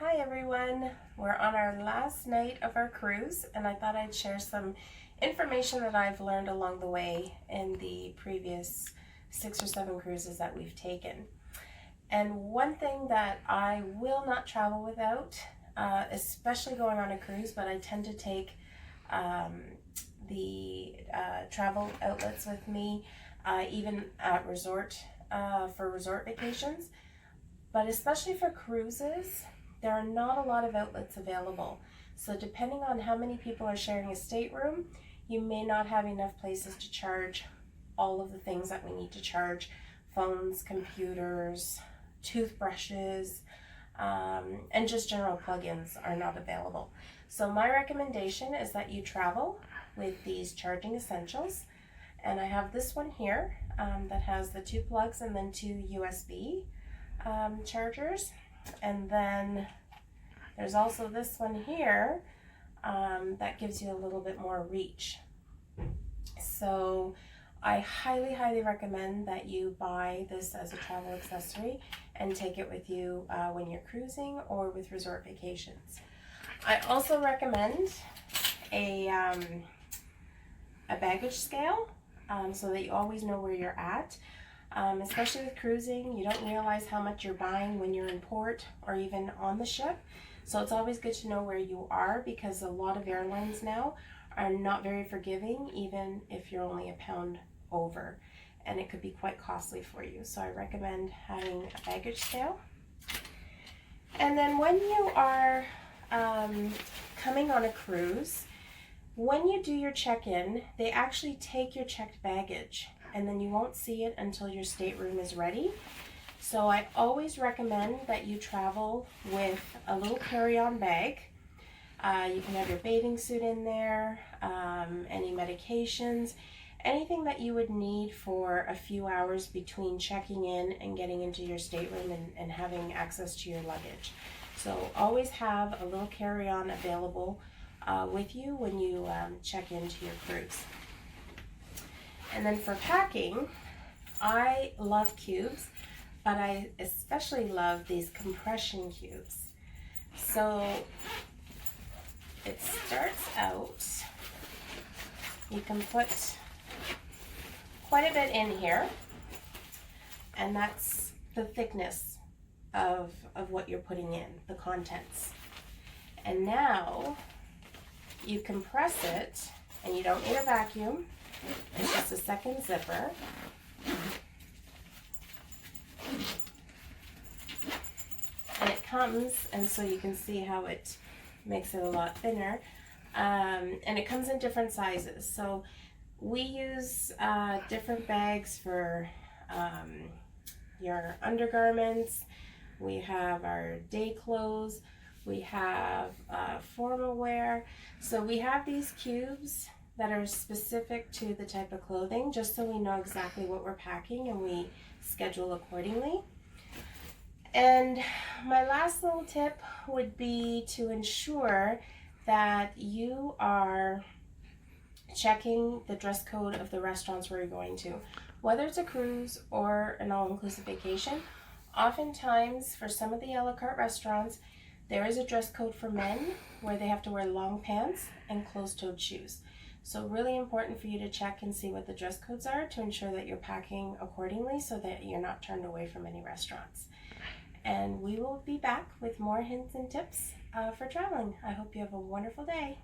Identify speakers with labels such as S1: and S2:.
S1: Hi everyone, we're on our last night of our cruise and I thought I'd share some information that I've learned along the way in the previous 6 or 7 cruises that we've taken. And one thing that I will not travel without, especially going on a cruise, but I tend to take the travel outlets with me, even at for resort vacations, but especially for cruises, there are not a lot of outlets available. So depending on how many people are sharing a stateroom, you may not have enough places to charge all of the things that we need to charge: phones, computers, toothbrushes, and just general plugins are not available. So my recommendation is that you travel with these charging essentials. And I have this one here that has the 2 plugs and then 2 USB chargers. And then there's also this one here that gives you a little bit more reach. So I highly recommend that you buy this as a travel accessory and take it with you when you're cruising or with resort vacations. I also recommend a baggage scale so that you always know where you're at. Especially with cruising, you don't realize how much you're buying when you're in port or even on the ship. So it's always good to know where you are, because a lot of airlines now are not very forgiving, even if you're only a pound over, and it could be quite costly for you. So I recommend having a baggage scale. And then when you are coming on a cruise, when you do your check-in, they actually take your checked baggage, and then you won't see it until your stateroom is ready. So I always recommend that you travel with a little carry-on bag. You can have your bathing suit in there, any medications, anything that you would need for a few hours between checking in and getting into your stateroom and having access to your luggage. So always have a little carry-on available with you when you check into your cruise. And then for packing, I love cubes, but I especially love these compression cubes. So it starts out, you can put quite a bit in here, and that's the thickness of what you're putting in, the contents. And now you compress it, and you don't need a vacuum. It's just a second zipper. And it comes, and so you can see how it makes it a lot thinner. And it comes in different sizes. So we use different bags for your undergarments. We have our day clothes. We have formal wear. So we have these cubes that are specific to the type of clothing, just so we know exactly what we're packing and we schedule accordingly. And my last little tip would be to ensure that you are checking the dress code of the restaurants where you're going to. Whether it's a cruise or an all-inclusive vacation, oftentimes for some of the a la carte restaurants, there is a dress code for men where they have to wear long pants and closed-toed shoes. So really important for you to check and see what the dress codes are to ensure that you're packing accordingly so that you're not turned away from any restaurants. And we will be back with more hints and tips for traveling. I hope you have a wonderful day.